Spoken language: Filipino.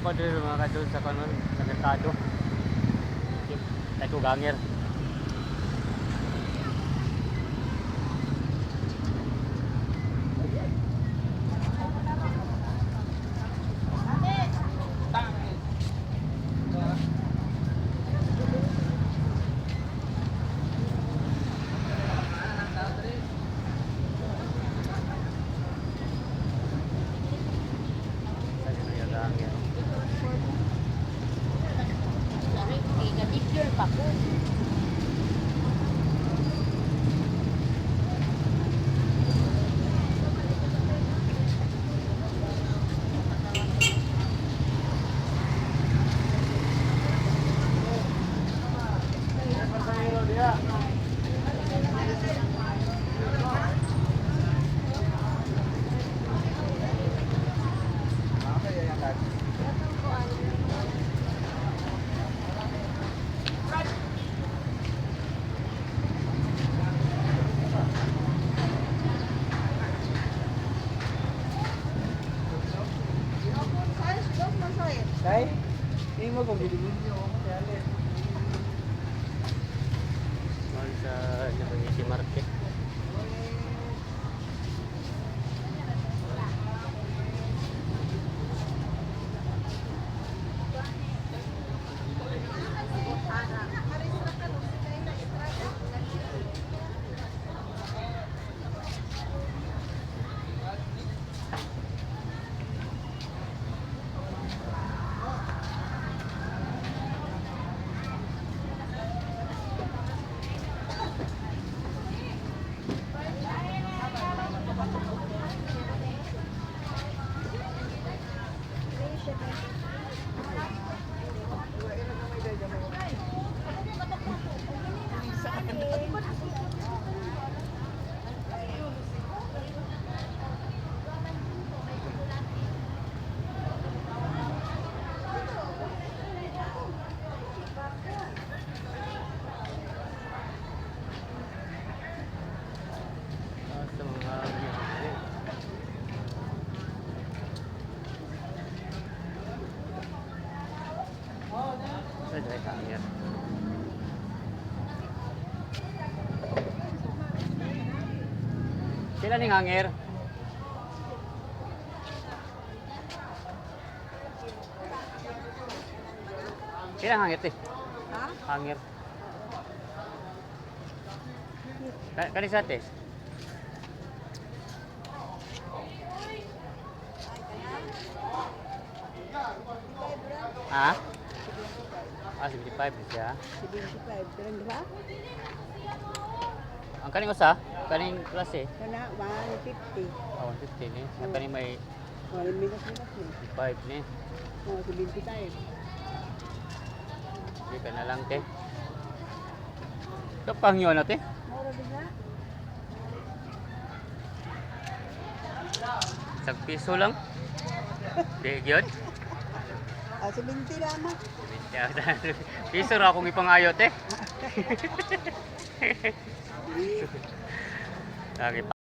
ako dito mga kadol sa kanon sa merkado. Tayo ganger. Dai, ini mo kung bilhin niyo ako kaya Sa Nabangisi Market. Sila ning hanger. Sila hanger ti. Ha? Hanger. Kani sa te. Ha? Ah, 75 siya. 75. Karang diba? Ang kaning usa, kaning klase. Kana, 150. Oh, 150 ni. Ang kaning may Oh, migas-migas ni. 5 ni. Oh, 75. Hindi ka na lang te. Kapang yun na te. Mura diba? Isang piso lang. Di yun. Ah, 70 lamang. Piso ra akong ipangayo te. Lagi